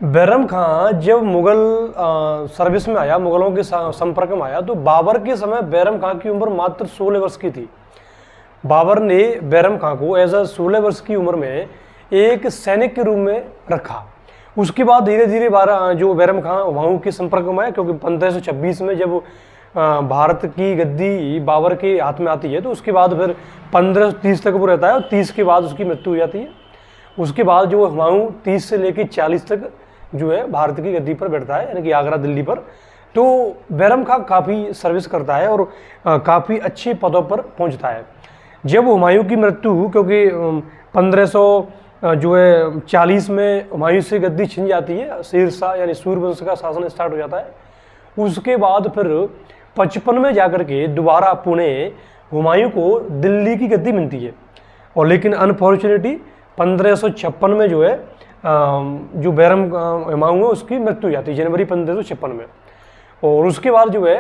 बैरम खान जब मुगल सर्विस में आया, मुगलों के संपर्क में आया, तो बाबर के समय बैरम खान की उम्र मात्र 16 वर्ष की थी। बाबर ने बैरम खान को एज 16 वर्ष की उम्र में एक सैनिक के रूप में रखा। उसके बाद धीरे धीरे जो बैरम खान हुमायूं के संपर्क में आया, क्योंकि 1526 में जब भारत की गद्दी बाबर के हाथ में आती है, तो उसके बाद फिर 1530 तक वो रहता है और 30 के बाद उसकी मृत्यु हो जाती है। उसके बाद जो हुमायूं 30 से लेकर 40 तक जो है भारत की गद्दी पर बैठता है, यानी कि आगरा दिल्ली पर। तो बैरम खान काफ़ी सर्विस करता है और काफ़ी अच्छे पदों पर पहुंचता है। जब हुमायूं की मृत्यु, क्योंकि 1540 में हुमायूं से गद्दी छिन जाती है, शेरशाह यानी सूर्यवंश का शासन स्टार्ट हो जाता है। उसके बाद फिर 55 में जाकर के दोबारा पुणे हुमायूं को दिल्ली की गद्दी मिलती है। और लेकिन अनफॉर्चुनेटली 1556 में जो है जो बैरम हुमायूं है उसकी मृत्यु हो जाती है, जनवरी 1556 में। और उसके बाद जो है,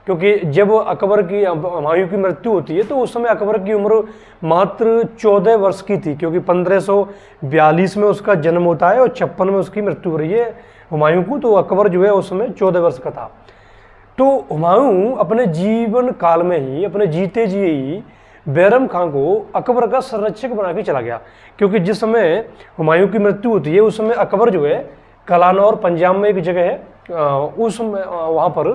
क्योंकि जब अकबर की हुमायूं की मृत्यु होती है तो उस समय अकबर की उम्र मात्र 14 वर्ष की थी, क्योंकि 1542 में उसका जन्म होता है और 56 में उसकी मृत्यु हो रही है हुमायूं को। तो अकबर जो है उस समय 14 वर्ष का था। तो हुमायूं अपने जीवन काल में ही, अपने जीते जी ही बैरम खान को अकबर का संरक्षक बना के चला गया। क्योंकि जिस समय हुमायूं की मृत्यु होती है उस समय अकबर जो है कलानौर पंजाब में एक जगह है, वहाँ पर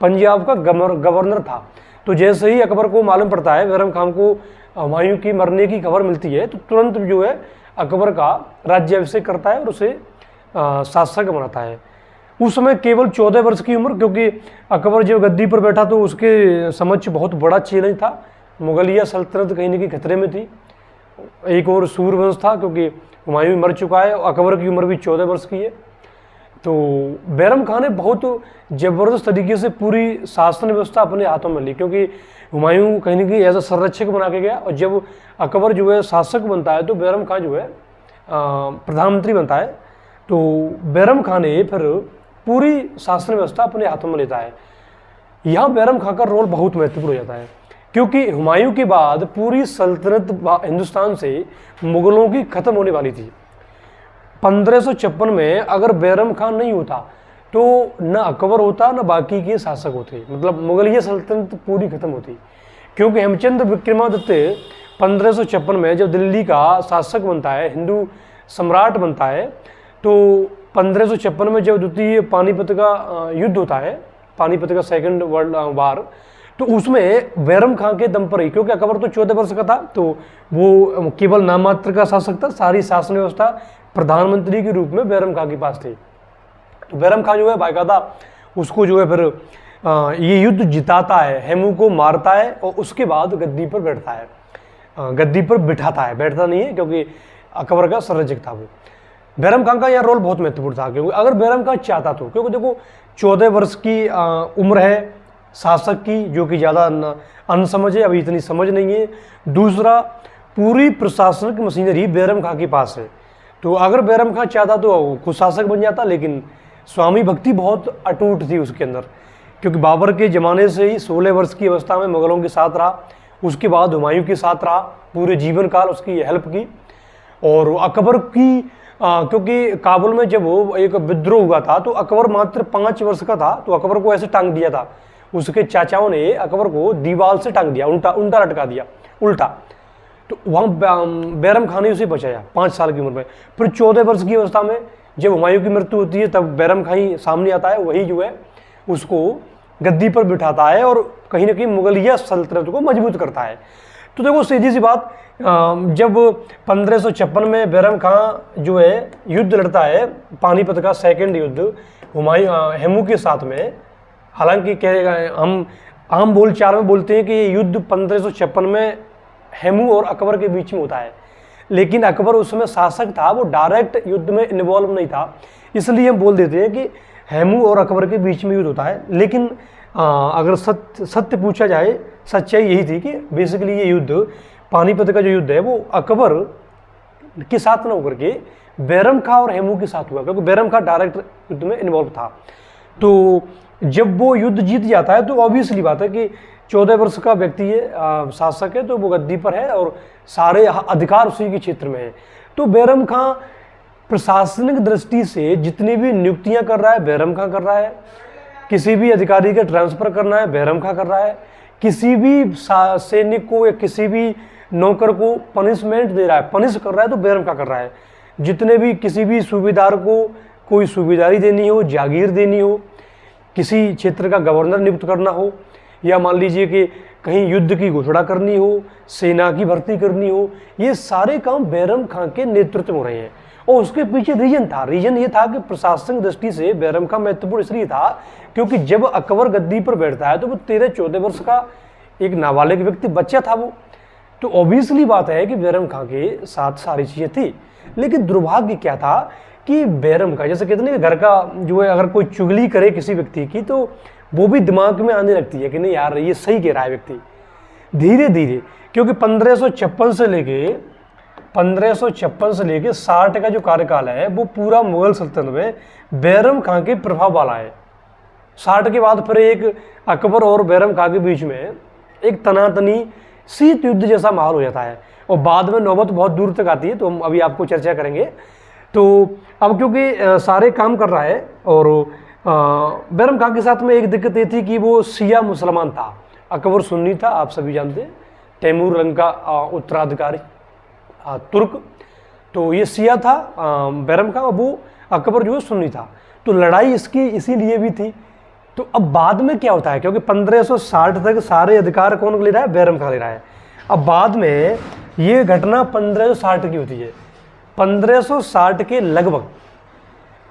पंजाब का गवर्नर था। तो जैसे ही अकबर को मालूम पड़ता है, बैरम खान को हुमायूं की मरने की खबर मिलती है, तो तुरंत जो है अकबर का राज्याभिषेक करता है और उसे शासक बनाता है। उस समय केवल 14 वर्ष की उम्र, क्योंकि अकबर जब गद्दी पर बैठा तो उसके समक्ष बहुत बड़ा चैलेंज था। मुगलिया सल्तनत कहीं न कहीं खतरे में थी। एक और सूर्यवंश था, क्योंकि हुमायूं मर चुका है और अकबर की उम्र भी 14 वर्ष की है। तो बैरम खान ने बहुत ज़बरदस्त तरीके से पूरी शासन व्यवस्था अपने हाथों में ली, क्योंकि हुमायूं कहीं न कहीं एज संरक्षक बना के गया। और जब अकबर जो है शासक बनता है तो बैरम खान जो है प्रधानमंत्री बनता है। तो बैरम खान ने फिर पूरी शासन व्यवस्था अपने हाथों में लेता है। यहाँ बैरम खान का रोल बहुत महत्वपूर्ण हो जाता है, क्योंकि हुमायूं के बाद पूरी सल्तनत हिंदुस्तान से मुगलों की खत्म होने वाली थी। 1556 में अगर बैरम खान नहीं होता तो न अकबर होता न बाकी के शासक होते, मतलब मुगलिया सल्तनत पूरी खत्म होती। क्योंकि हेमचंद्र विक्रमादित्य 1556 में जब दिल्ली का शासक बनता है, हिंदू सम्राट बनता है, तो 1556 में जब द्वितीय पानीपत का युद्ध होता है, पानीपत का सेकंड वर्ल्ड वार, तो उसमें बैरम खान के दम पर ही, क्योंकि अकबर तो 14 वर्ष का था तो वो केवल नाम मात्र का शासक था, सारी शासन व्यवस्था प्रधानमंत्री के रूप में बैरम खान के पास थी। तो बैरम खान जो है बाकायदा उसको जो है फिर ये युद्ध जिताता है, हेमू को मारता है और उसके बाद गद्दी पर बैठता है, गद्दी पर बिठाता है, बैठता नहीं है क्योंकि अकबर का संरक्षक था वो। बैरम खान का यह रोल बहुत महत्वपूर्ण था, क्योंकि अगर बैरम खान चाहता तो, क्योंकि देखो 14 वर्ष की उम्र है शासक की, जो कि ज़्यादा अनसमझ है, अभी इतनी समझ नहीं है। दूसरा, पूरी प्रशासनिक मशीनरी बैरम खान के पास है। तो अगर बैरम खान चाहता तो खुद शासक बन जाता, लेकिन स्वामी भक्ति बहुत अटूट थी उसके अंदर, क्योंकि बाबर के ज़माने से ही 16 वर्ष की अवस्था में मुगलों के साथ रहा, उसके बाद हुमायूं के साथ रहा, पूरे जीवन काल उसकी हेल्प की। और अकबर की क्योंकि काबुल में जब वो एक विद्रोह हुआ था तो अकबर मात्र 5 वर्ष का था, तो अकबर को ऐसे टांग दिया था, उसके चाचाओं ने अकबर को दीवार से टांग दिया, उल्टा लटका दिया, उल्टा। तो वहाँ बैरम खान ने उसे बचाया 5 साल की उम्र में। फिर 14 वर्ष की अवस्था में जब हुमायूं की मृत्यु होती है तब बैरम खान ही सामने आता है, वही जो है उसको गद्दी पर बिठाता है और कहीं ना कहीं मुगलिया सल्तनत को मजबूत करता है। तो देखो सीधी सी बात, जब 1556 में बैरम खान जो है युद्ध लड़ता है, पानीपत का सेकंड युद्ध हेमू के साथ में, हालांकि हम आम बोलचाल में बोलते हैं कि ये युद्ध 1556 में हेमू और अकबर के बीच में होता है, लेकिन अकबर उस समय शासक था, वो डायरेक्ट युद्ध में इन्वॉल्व नहीं था, इसलिए हम बोल देते हैं कि हेमू और अकबर के बीच में युद्ध होता है। लेकिन अगर सत्य पूछा जाए, सच्चाई यही थी कि बेसिकली ये युद्ध, पानीपत का जो युद्ध है वो अकबर के साथ ना होकर के बैरम खान और हेमू के साथ हुआ, क्योंकि बैरम खान डायरेक्ट युद्ध में इन्वॉल्व था। तो जब वो युद्ध जीत जाता है तो ऑब्वियसली बात है कि 14 वर्ष का व्यक्ति है, शासक है, तो वो गद्दी पर है और सारे अधिकार उसी के क्षेत्र में है। तो बैरम खान प्रशासनिक दृष्टि से जितनी भी नियुक्तियां कर रहा है बैरम खां कर रहा है, किसी भी अधिकारी का ट्रांसफर करना है बैरम खां कर रहा है, किसी भी सैनिक को या किसी भी नौकर को पनिशमेंट दे रहा है, पनिश कर रहा है तो बैरम खां कर रहा है। जितने भी किसी भी सूबेदार को कोई सूबेदारी देनी हो, जागीर देनी हो, किसी क्षेत्र का गवर्नर नियुक्त करना हो, या मान लीजिए कि कहीं युद्ध की घोषणा करनी हो, सेना की भर्ती करनी हो, ये सारे काम बैरम खां के नेतृत्व में हो रहे हैं। और उसके पीछे रीजन ये था कि प्रशासनिक दृष्टि से बैरम खां महत्वपूर्ण इसलिए था क्योंकि जब अकबर गद्दी पर बैठता है तो वो 13-14 वर्ष का एक नाबालिग व्यक्ति, बच्चा था वो। तो ऑब्वियसली बात है कि बैरम खां के साथ सारी चीजें थी। लेकिन दुर्भाग्य क्या था कि बैरम खां, जैसे कहते हैं कि घर का जो है अगर कोई चुगली करे किसी व्यक्ति की तो वो भी दिमाग में आने लगती है कि नहीं यार ये सही कह रहा है व्यक्ति। धीरे धीरे, क्योंकि 1556 से लेके 60 का जो कार्यकाल है वो पूरा मुगल सल्तनत में बैरम खां के प्रभाव वाला है। 60 के बाद फिर एक अकबर और बैरम खां के बीच में एक तनातनी शीत युद्ध जैसा माहौल हो जाता है और बाद में नौबत बहुत दूर तक आती है, तो हम अभी आपको चर्चा करेंगे। तो अब क्योंकि सारे काम कर रहा है और बैरम खां के साथ में एक दिक्कत ये थी कि वो शिया मुसलमान था, अकबर सुन्नी था, आप सभी जानते हैं, तैमूर रंग का उत्तराधिकारी तुर्क। तो ये शिया था बैरम खां, वो अकबर जो है सुन्नी था। तो लड़ाई इसकी इसीलिए भी थी। तो अब बाद में क्या होता है, क्योंकि 1560 तक सारे अधिकार कौन ले रहा है, बैरम खां ले रहा है। अब बाद में ये घटना 1560 की होती है, 1560 के लगभग।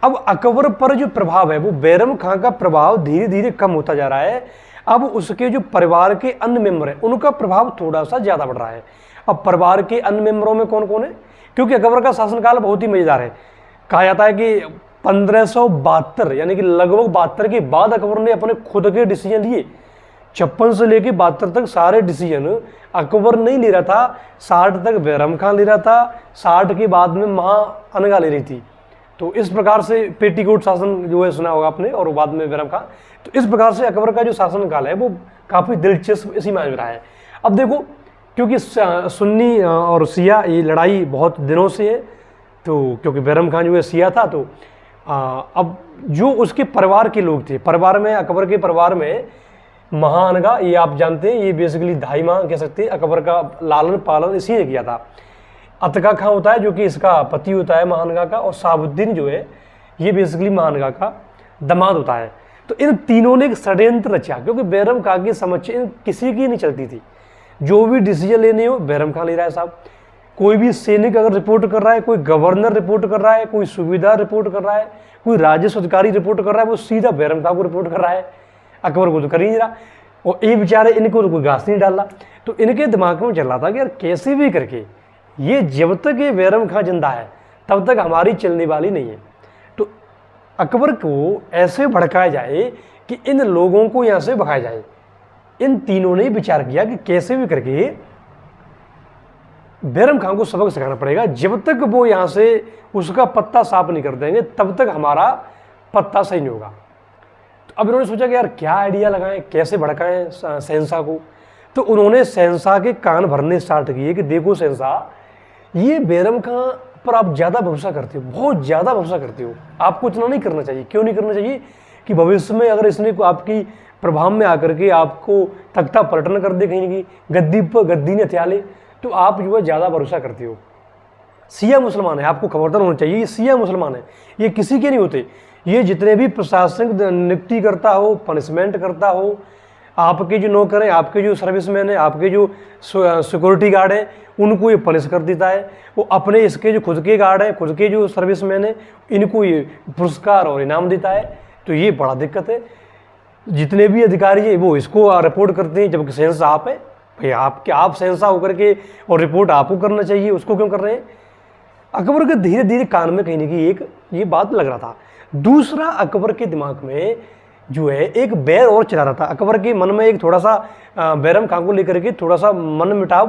अब अकबर पर जो प्रभाव है वो बैरम खां का प्रभाव धीरे धीरे कम होता जा रहा है। अब उसके जो परिवार के अन्य मेंबर हैं उनका प्रभाव थोड़ा सा ज्यादा बढ़ रहा है। अब परिवार के अन्य मेंबरों में कौन कौन है, क्योंकि अकबर का शासनकाल बहुत ही मजेदार है। कहा जाता है कि 1572 यानी कि लगभग 72 के बाद अकबर ने अपने खुद के डिसीजन लिए। 56 से लेके 72 तक सारे डिसीजन अकबर नहीं ले रहा था, 60 तक बैरम खां ले रहा था, 60 के बाद में महाअनगा ले रही थी। तो इस प्रकार से पेटीकोट शासन जो है सुना होगा आपने, और बाद में बैरम खां। तो इस प्रकार से अकबर का जो शासनकाल है वो काफ़ी दिलचस्प इसी में रहा है। अब देखो, क्योंकि सुन्नी और शिया ये लड़ाई बहुत दिनों से है, तो क्योंकि बैरम खां जो है शिया था, तो अब जो उसके परिवार के लोग थे, परिवार में अकबर के परिवार में महाअनगा, ये आप जानते हैं, ये बेसिकली धाई माँ कह सकते हैं, अकबर का लालन पालन इसी ने किया था। अतका खां होता है जो कि इसका पति होता है महाअनगा का, और शाहबुद्दीन जो है ये बेसिकली महाअनगा का दामाद होता है। तो इन तीनों ने एक षड्यंत्र रचा, क्योंकि बैरम खां की समझ किसी की नहीं चलती थी। जो भी डिसीजन लेने हो बैरम खां ले रहा है साहब। कोई भी सैनिक अगर रिपोर्ट कर रहा है, कोई गवर्नर रिपोर्ट कर रहा है, कोई सूबेदार रिपोर्ट कर रहा है, कोई राजस्व अधिकारी रिपोर्ट कर रहा है, वो सीधा बैरम खां को रिपोर्ट कर रहा है। अकबर को तो कर ही नहीं रहा, और ये बेचारे इनको तो कोई घास नहीं डाला। तो इनके दिमाग में चल रहा था कि यार कैसे भी करके ये जब तक ये बैरम खां जिंदा है तब तक हमारी चलने वाली नहीं है। तो अकबर को ऐसे भड़काया जाए कि इन लोगों को यहाँ से भगाया जाए। इन तीनों ने विचार किया कि कैसे भी करके बैरम खां को सबक सिखाना पड़ेगा। जब तक वो यहाँ से उसका पत्ता साफ नहीं कर देंगे तब तक हमारा पत्ता सही नहीं होगा। तो अब इन्होंने सोचा कि यार क्या आइडिया लगाएं, कैसे भड़काएं शहंशाह को। तो उन्होंने शहंशाह के कान भरने स्टार्ट किए कि देखो शहंशाह, ये बैरम खां पर आप ज़्यादा भरोसा करते हो, बहुत ज़्यादा भरोसा करते हो, आपको इतना नहीं करना चाहिए। क्यों नहीं करना चाहिए कि भविष्य में अगर इसने आपकी प्रभाव में आकर के आपको तख्ता पलटन कर दे, कहीं की गद्दी ने हथिया ले, तो आप जो है ज़्यादा भरोसा करते हो। शिया मुसलमान है, आपको खबरदार होना चाहिए, ये शिया मुसलमान है, ये किसी के नहीं होते। ये जितने भी प्रशासनिक नियुक्ति करता हो, पनिशमेंट करता हो, आपके जो नौकर हैं, आपके जो सर्विसमैन हैं, आपके जो सिक्योरिटी गार्ड हैं, उनको ये पनिश कर देता है। वो अपने इसके जो खुद के गार्ड हैं, खुद के जो सर्विसमैन हैं, इनको ये पुरस्कार और इनाम देता है। तो ये बड़ा दिक्कत है। जितने भी अधिकारी हैं वो इसको रिपोर्ट करते हैं, जबकि शहंशाह आप है भाई, आप शहंशाह होकर के और रिपोर्ट आपको करना चाहिए, उसको क्यों कर रहे हैं। अकबर के धीरे धीरे कान में कहीं ना कहीं एक ये बात लग रहा था। दूसरा, अकबर के दिमाग में जो है एक बैर और चला रहा था। अकबर के मन में एक थोड़ा सा बैरम खां को लेकर के थोड़ा सा मन मिटाव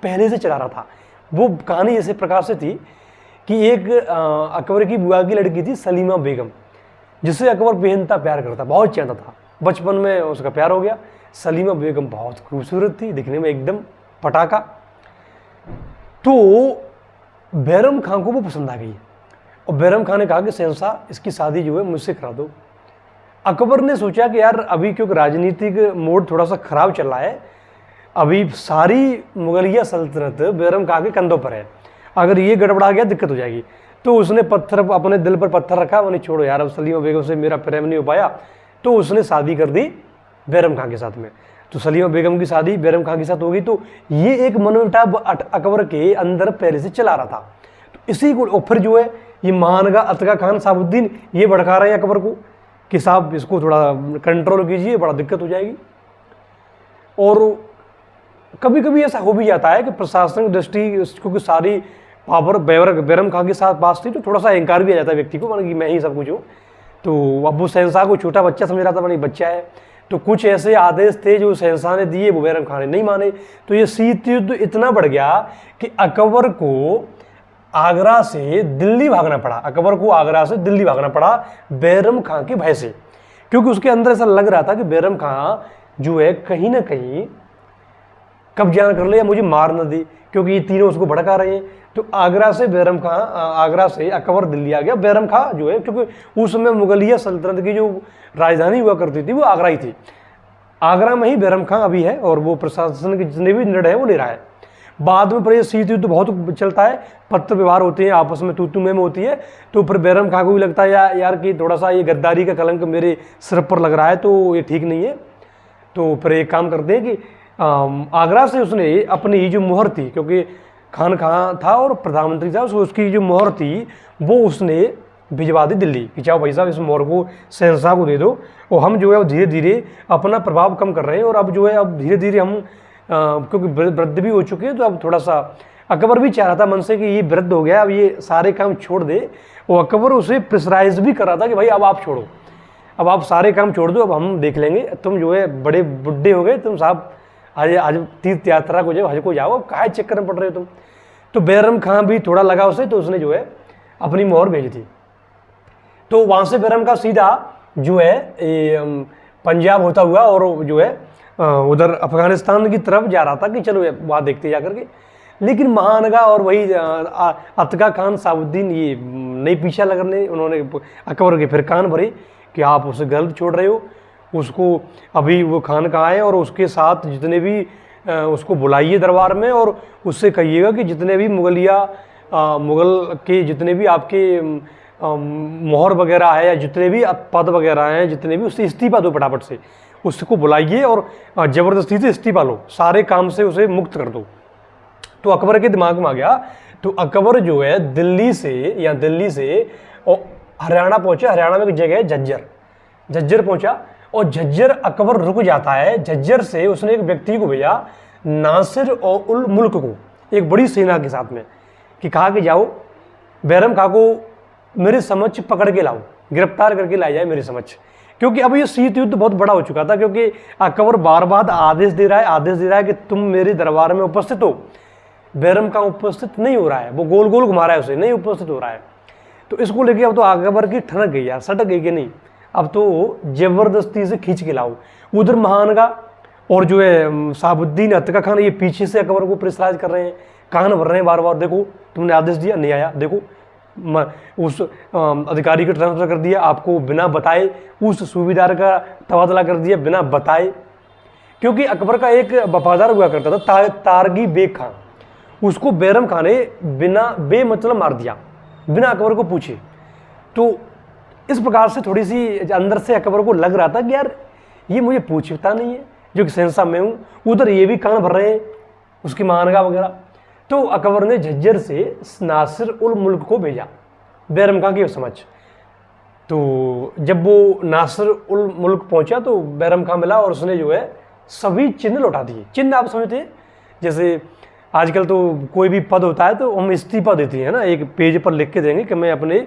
पहले से चला रहा था। वो कहानी ऐसे प्रकार से थी कि एक अकबर की बुआ की लड़की थी सलीमा बेगम, जिससे अकबर बेहनता प्यार करता, बहुत चाहता था। बचपन में उसका प्यार हो गया। सलीमा बेगम बहुत खूबसूरत थी, दिखने में एकदम पटाखा। तो बैरम खां को वो पसंद आ गई। और बैरम खान ने कहा कि शहंशाह इसकी शादी जो है मुझसे करा दो। अकबर ने सोचा कि यार अभी क्योंकि राजनीतिक मोड थोड़ा सा खराब चल रहा है, अभी सारी मुगलिया सल्तनत बैरम खान के कंधों पर है, अगर ये गड़बड़ा गया दिक्कत हो जाएगी। तो उसने पत्थर अपने दिल पर पत्थर रखा, मैंने छोड़ो यार अब सलीमा बेगम से मेरा प्रेम नहीं हो पाया, तो उसने शादी कर दी बैरम खान के साथ में। तो सलीमा बेगम की शादी बैरम खान के साथ हो गई। तो ये एक मनमुटाव अकबर के अंदर पहले से चला रहा था। तो इसी को फिर जो है ये महानगा अतका खान साबुद्दीन ये भड़का रहे हैं अकबर को कि साहब इसको थोड़ा कंट्रोल कीजिए, बड़ा दिक्कत हो जाएगी। और कभी कभी ऐसा हो भी जाता है कि प्रशासनिक दृष्टि क्योंकि सारी पावर बैरम खान के साथ पास थी, तो थोड़ा सा अहंकार भी आ जाता है व्यक्ति को, माना कि मैं ही सब कुछ हूँ। तो अब वो शहंशाह को छोटा बच्चा समझ रहा था, मानी बच्चा है। तो कुछ ऐसे आदेश थे जो शहंशाह ने दिए, वो बैरम खान ने नहीं माने। तो ये शीत युद्ध इतना बढ़ गया कि अकबर को आगरा से दिल्ली भागना पड़ा, अकबर को आगरा से दिल्ली भागना पड़ा बैरम खान के भय से, क्योंकि उसके अंदर ऐसा लग रहा था कि बैरम खान जो है कहीं ना कहीं कब्जा न कर ले या मुझे मार न दे, क्योंकि ये तीनों उसको भड़का रहे हैं। तो आगरा से अकबर दिल्ली आ गया। बैरम खान जो है क्योंकि उस समय मुगलिया सल्तनत की जो राजधानी हुआ करती थी वो आगरा ही थी, आगरा में ही बैरम खान अभी है और वो प्रशासन के जितने भी निर्णय है वो ले रहा है। बाद में पर ये शीत युद्ध बहुत चलता है, पत्र व्यवहार होते हैं, आपस में तू में होती है। तो फिर बैरम खान को भी लगता है यार कि थोड़ा सा ये गद्दारी का कलंक मेरे सिर पर लग रहा है, तो ये ठीक नहीं है। तो फिर एक काम करते हैं कि आगरा से उसने अपनी जो मुहर थी, क्योंकि खान था और प्रधानमंत्री था, उसकी जो मुहर थी वो उसने भिजवा दी दिल्ली कि चाहो भाई साहब इस मुहर को शहंशाह को दे दो, और हम जो है धीरे धीरे अपना प्रभाव कम कर रहे हैं। और अब जो है अब धीरे धीरे हम क्योंकि वृद्ध भी हो चुके हैं, तो अब थोड़ा सा अकबर भी चाह रहा था मन से कि ये वृद्ध हो गया, अब ये सारे काम छोड़ दे। और अकबर उसे प्रेशराइज भी कर रहा था कि भाई अब आप छोड़ो, अब आप सारे काम छोड़ दो, अब हम देख लेंगे, तुम जो है बड़े बुढ़े हो गए, तुम साहब आज तीर्थ यात्रा को जाओ, हज को जाओ, अब काहे चक्कर में पड़ रहे हो तुम। तो बैरम खान भी थोड़ा लगा उसे, तो उसने जो है अपनी मोहर भेज दी। तो वहाँ से बैरम खान सीधा जो है पंजाब होता हुआ और जो है उधर अफगानिस्तान की तरफ जा रहा था कि चलो वहाँ देखते जा करके। लेकिन महानगा और वही अतका खान साबुद्दीन ये नहीं पीछा लगने, उन्होंने अकबर के फिर कान भरे कि आप उसे गलत छोड़ रहे हो, उसको अभी वो खान कहाँ है और उसके साथ जितने भी उसको बुलाइए दरबार में और उससे कहिएगा कि जितने भी मुगल के जितने भी आपके मोहर वगैरह है या जितने भी पद वगैरह हैं, जितने भी उससे इस्तीफा दो फटाफट से, उसको बुलाइए और ज़बरदस्ती से इस्तीफा लो, सारे काम से उसे मुक्त कर दो। तो अकबर के दिमाग में आ गया। तो अकबर जो है दिल्ली से और हरियाणा पहुंचा। हरियाणा में एक जगह है झज्जर पहुंचा और झज्जर अकबर रुक जाता है। झज्जर से उसने एक व्यक्ति को भेजा नासिर और उल मुल्क को, एक बड़ी सेना के साथ में, कि कहा कि जाओ बैरम खां को मेरे समक्ष पकड़ के लाओ, गिरफ्तार करके लाया जाए मेरे समक्ष। क्योंकि अब ये शीत युद्ध बहुत बड़ा हो चुका था, क्योंकि अकबर बार बार आदेश दे रहा है कि तुम मेरे दरबार में उपस्थित हो। बैरम खां उपस्थित नहीं हो रहा है, वो गोल गोल घुमा रहा है, उसे नहीं उपस्थित हो रहा है। तो इसको लेके अब तो अकबर की ठनक गई यार, सटक गई कि नहीं, अब तो जबरदस्ती से खींच के लाओ। उधर महानगा और जो है साबुद्दीन अतका खान ये पीछे से अकबर को प्रेशराइज कर रहे हैं, कान भर रहे हैं बार बार, देखो तुमने आदेश दिया नहीं आया, देखो उस अधिकारी को ट्रांसफर कर दिया, आपको बिना बताए, उस सूबेदार का तबादला कर दिया बिना बताए। क्योंकि अकबर का एक वफादार हुआ करता था तारगी बेग खान, उसको बैरम खान ने बिना बेमतलब मार दिया, बिना अकबर को पूछे। तो इस प्रकार से थोड़ी सी अंदर से अकबर को लग रहा था कि यार ये मुझे पूछता नहीं है, जो कि शहंशाह मैं हूँ, उधर ये भी कान भर रहे हैं उसकी महानगा वगैरह। तो अकबर ने झज्जर से नासिर उल मुल्क को भेजा बैरम खां के समक्ष। तो जब वो नासिर उल मुल्क पहुंचा तो बैरम खां मिला और उसने जो है सभी चिन्ह लौटा दिए। चिन्ह आप समझते हैं, जैसे आजकल तो कोई भी पद होता है तो हम इस्तीफा देते हैं ना, एक पेज पर लिख के देंगे कि मैं अपने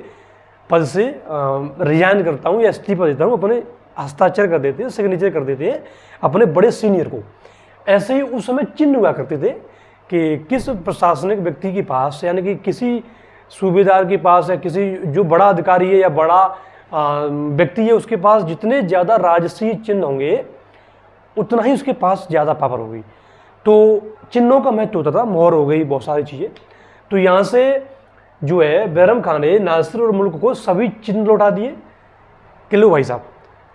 पद से रिजाइन करता हूँ या इस्तीफा देता हूँ, अपने हस्ताक्षर कर देते हैं, सिग्नेचर कर देते हैं अपने बड़े सीनियर को। ऐसे ही उस समय चिन्ह हुआ करते थे कि किस प्रशासनिक व्यक्ति के पास, यानी कि किसी सूबेदार के पास या किसी जो बड़ा अधिकारी है या बड़ा व्यक्ति है, उसके पास जितने ज़्यादा राजसी चिन्ह होंगे उतना ही उसके पास ज़्यादा पावर होगी। तो चिन्हों का महत्व होता था, मोहर हो गई, बहुत सारी चीज़ें। तो यहाँ से जो है बैरम खान ने नासिर और मुल्क को सभी चिन्ह लौटा दिए कि लो भाई साहब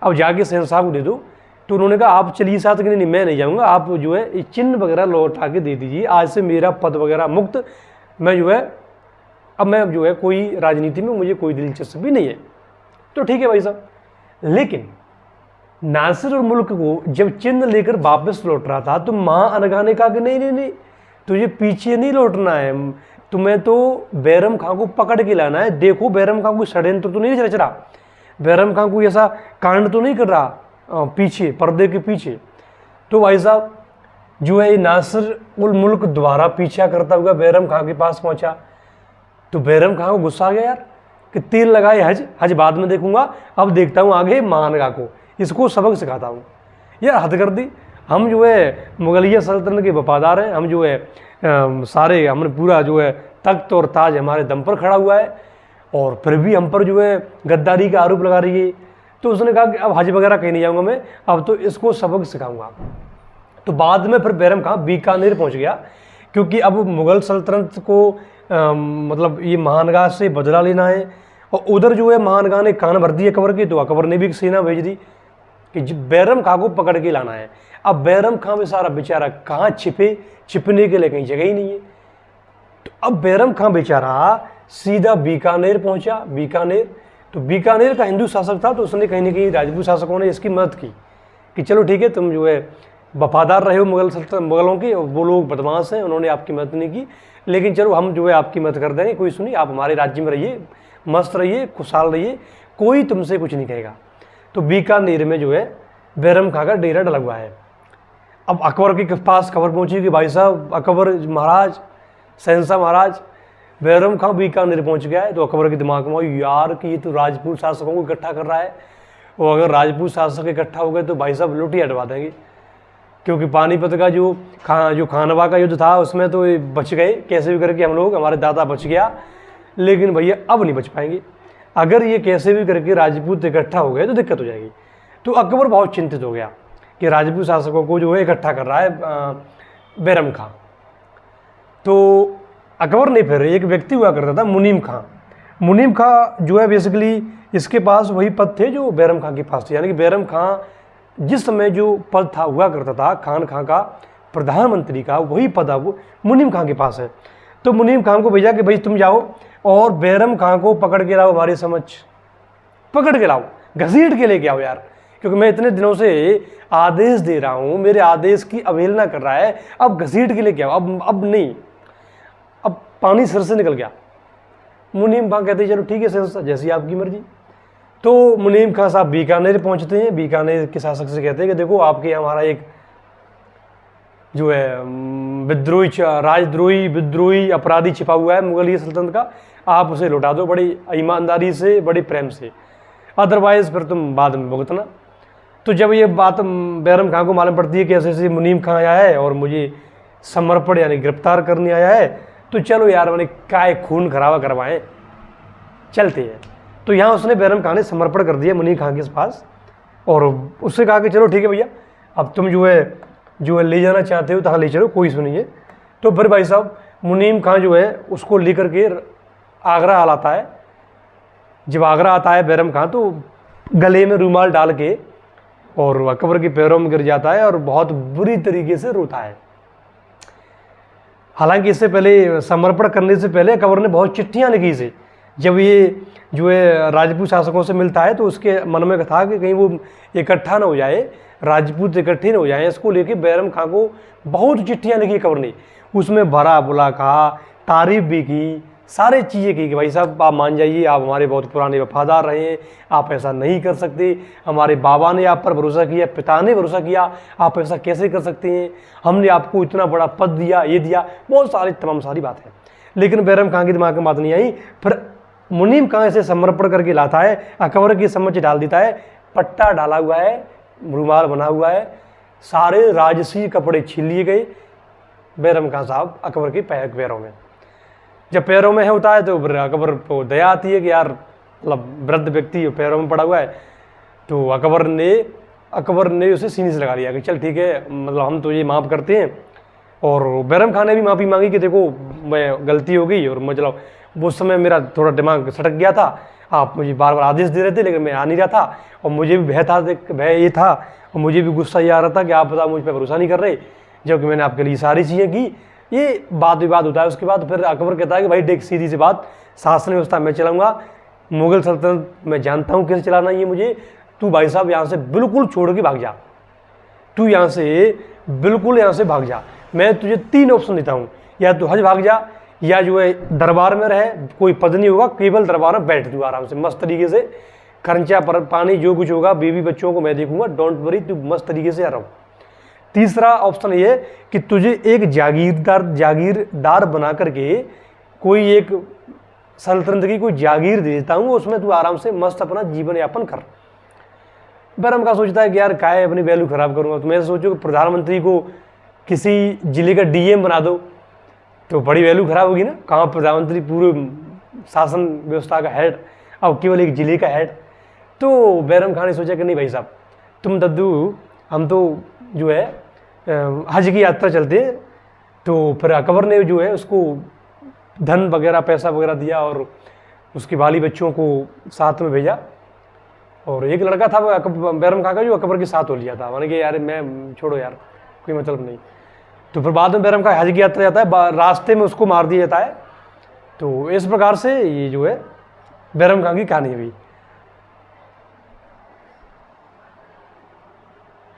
अब जाके शहंशाह को दे दो। तो उन्होंने कहा आप चलिए साथ कि नहीं मैं नहीं जाऊँगा, आप जो है ये चिन्ह वगैरह लौटा के दे दीजिए, आज से मेरा पद वगैरह मुक्त, मैं जो है अब मैं जो है कोई राजनीति में मुझे कोई दिलचस्पी नहीं है। तो ठीक है भाई साहब। लेकिन नासिर और मुल्क को जब चिन्ह लेकर वापस लौट रहा था तो माँ अनघा ने कहा कि नहीं नहीं नहीं तुझे पीछे नहीं लौटना है, तुम्हें तो बैरम खां को पकड़ के लाना है। देखो बैरम खां को षड्यंत्र तो नहीं रच रहा, बैरम खां को ऐसा कांड तो नहीं कर रहा पीछे पर्दे के पीछे। तो भाई साहब जो है नासिर उल मुल्क दोबारा पीछा करता हुआ बैरम खां के पास पहुंचा। तो बैरम खां को गुस्सा आ गया यार कि तीर लगाए हज बाद में देखूंगा, अब देखता हूँ आगे माँ अनघा को, इसको सबक सिखाता हूँ। यार हद कर दी, हम जो है मुगलिया सल्तनत के वफादार हैं, हम जो है सारे हमने पूरा जो है तख्त और ताज हमारे दम पर खड़ा हुआ है और फिर भी हम पर जो है गद्दारी का आरोप लगा रही है। तो उसने कहा कि अब हज वगैरह कहीं नहीं जाऊँगा मैं, अब तो इसको सबक सिखाऊंगा। तो बाद में फिर बैरम खां बीकानेर पहुँच गया, क्योंकि अब मुग़ल सल्तनत को मतलब ये माँ अनघा से बदला लेना है। और उधर जो है माँ अनघा ने कान भर दिए अकबर की, तो अकबर ने भी एक सेना भेज दी कि बैरम खां को पकड़ के लाना है। अब बैरम खां बेचारा बेचारा कहाँ छिपे, छिपने के लिए कहीं जगह ही नहीं है। तो अब बैरम खां बेचारा सीधा बीकानेर पहुंचा। बीकानेर, तो बीकानेर का हिंदू शासक था, तो उसने कहीं ना कहीं राजपूत शासकों ने इसकी मदद की कि चलो ठीक है तुम जो है वफादार रहे हो मुगलों के, वो लोग बदमाश हैं, उन्होंने आपकी मदद नहीं की, लेकिन चलो हम जो है आपकी मदद कर देंगे, कोई सुनिए आप हमारे राज्य में रहिए, मस्त रहिए, खुशहाल रहिए, कोई तुमसे कुछ नहीं कहेगा। तो बीकानेर में जो है बैरम खां का डेरा डला हुआ है। अब अकबर के पास खबर पहुंची कि भाई साहब अकबर महाराज, शहंशाह महाराज, बैरम खां बीकानेर पहुंच गया है। तो अकबर के दिमाग में यार कि ये तो राजपूत शासकों को इकट्ठा कर रहा है, और अगर राजपूत शासक इकट्ठा हो गए तो भाई साहब लुट ही हटवा देंगे, क्योंकि पानीपत का जो खानवा का युद्ध था उसमें तो बच गए कैसे भी करके हम लोग, हमारे दादा बच गया, लेकिन भैया अब नहीं बच पाएंगे। अगर ये कैसे भी करके राजपूत इकट्ठा हो गए तो दिक्कत हो जाएगी। तो अकबर बहुत चिंतित हो गया कि राजपूत शासकों को जो है इकट्ठा कर रहा है बैरम खां। तो अकबर ने फिर एक व्यक्ति हुआ करता था मुनीम खां। मुनीम खां जो है बेसिकली इसके पास वही पद थे जो बैरम खां के पास थे, यानी कि बैरम खां जिस समय जो पद था हुआ करता था खान खां का, प्रधानमंत्री का, वही पद अब मुनीम खां के पास है। तो मुनीम खां को भेजा कि भाई तुम जाओ और बैरम खां को पकड़ के लाओ, हमारे समझ पकड़ के लाओ, घसीट के लेके आओ यार, क्योंकि मैं इतने दिनों से आदेश दे रहा हूँ, मेरे आदेश की अवहेलना कर रहा है, अब घसीट के लेके आओ, अब नहीं, अब पानी सिर से निकल गया। मुनीम खां कहते चलो ठीक है शहंशाह, जैसी आपकी मर्जी। तो मुनीम खां साहब बीकानेर पहुंचते हैं। बीकानेर के शासक से कहते हैं कि देखो आपके हमारा एक जो है विद्रोही, राजद्रोही, विद्रोही अपराधी छिपा हुआ है मुगलिया सल्तनत का, आप उसे लौटा दो बड़ी ईमानदारी से, बड़ी प्रेम से, अदरवाइज फिर तुम बाद में भुगतना। तो जब ये बात बैरम खां को मालूम पड़ती है कि ऐसे ऐसे मुनीम खां आया है और मुझे समर्पण यानी गिरफ्तार करने आया है, तो चलो यार मैंने काय खून खराबा करवाएं, चलते हैं। तो यहाँ उसने बैरम खां ने समर्पण कर दिया मुनीम खां के पास और उससे कहा कि चलो ठीक है भैया, अब तुम जो है ले जाना चाहते हो तो हाँ ले चलो, कोई सुनिए। तो फिर भाई साहब मुनीम खां जो है उसको लेकर के आगरा आता है। जब आगरा आता है बैरम खां तो गले में रुमाल डाल के और अकबर के पैरों में गिर जाता है और बहुत बुरी तरीके से रोता है। हालांकि इससे पहले समर्पण करने से पहले अकबर ने बहुत चिट्ठियां लिखी से, जब ये जो है राजपूत शासकों से मिलता है तो उसके मन में था कि कहीं वो इकट्ठा ना हो जाए, राजपूत इकट्ठे ना हो जाए, इसको लेके बैरम खां को बहुत चिट्ठियां लिखी अकबर ने। उसमें भरा बुला कहा, तारीफ भी की, सारी चीज़ें की कि भाई साहब आप मान जाइए, आप हमारे बहुत पुराने वफादार रहे हैं, आप ऐसा नहीं कर सकते, हमारे बाबा ने आप पर भरोसा किया, पिता ने भरोसा किया, आप ऐसा कैसे कर सकते हैं, हमने आपको इतना बड़ा पद दिया, ये दिया, बहुत सारी तमाम सारी बातें। लेकिन बैरम खां के दिमाग में बात नहीं आई। फिर मुनीम खां ऐसे समर्पण करके लाता है, अकबर की समझ डाल देता है, पट्टा डाला हुआ है, रुमाल बना हुआ है, सारे राजसी कपड़े छीन लिए गए बैरम खां साहब अकबर के पैरों में। जब पैरों में होता है तो अकबर को दया आती है कि यार मतलब वृद्ध व्यक्ति पैरों में पड़ा हुआ है। तो अकबर ने उसे सीने से लगा लिया कि चल ठीक है, मतलब हम तो ये माफ़ करते हैं। और बैरम खां ने भी माफ़ी मांगी कि देखो मैं गलती हो गई और मतलब उस समय मेरा थोड़ा दिमाग सटक गया था, आप मुझे बार बार आदेश दे रहे थे लेकिन मैं आ नहीं रहा था, और मुझे भी भय ये था, और मुझे भी गुस्सा ये आ रहा था कि आप बताओ मुझ पर भरोसा नहीं कर रहे, जबकि मैंने आपके लिए सारी चीज़ें की। ये वाद विवाद होता है। उसके बाद फिर अकबर कहता है कि भाई देख, सीधी सी बात, शासन व्यवस्था मैं चलाऊंगा, मुगल सल्तनत मैं जानता हूँ कैसे चलाना है मुझे, तू भाई साहब यहाँ से बिल्कुल छोड़ के भाग जा, तू यहाँ से बिल्कुल यहाँ से भाग जा। मैं तुझे 3 ऑप्शन देता हूँ, या तू हज भाग जा, या जो है दरबार में रहे, कोई पद नहीं होगा, केवल दरबार में बैठ तू आराम से मस्त तरीके से, खर्चा पर पानी जो कुछ होगा बीवी बच्चों को मैं देखूंगा, डोंट वरी, तू मस्त तरीके से रहो। तीसरा ऑप्शन ये कि तुझे एक जागीरदार बना करके कोई एक सल्तनत की कोई जागीर दे देता हूँ, उसमें तू आराम से मस्त अपना जीवन यापन कर। बैरम खां सोचता है कि यार काहे अपनी वैल्यू खराब करूँगा। तो मैं सोचो कि प्रधानमंत्री को किसी जिले का डीएम बना दो तो बड़ी वैल्यू खराब होगी ना, कहाँ प्रधानमंत्री पूरे शासन व्यवस्था का हेड, अब केवल एक जिले का हेड। तो बैरम खान ने सोचा कि नहीं भाई साहब, तुम दद्दू, हम तो जो है हज की यात्रा चलते। तो फिर अकबर ने जो है उसको धन वगैरह पैसा वगैरह दिया और उसके बाली बच्चों को साथ में भेजा, और एक लड़का था वो बैरम खां का जो अकबर के साथ हो लिया था, माने कि यार मैं छोड़ो यार, कोई मतलब नहीं। तो फिर बाद में बैरम खां हज की यात्रा जाता है, रास्ते में उसको मार दिया जाता है। तो इस प्रकार से ये जो है बैरम खां की कहानी हुई।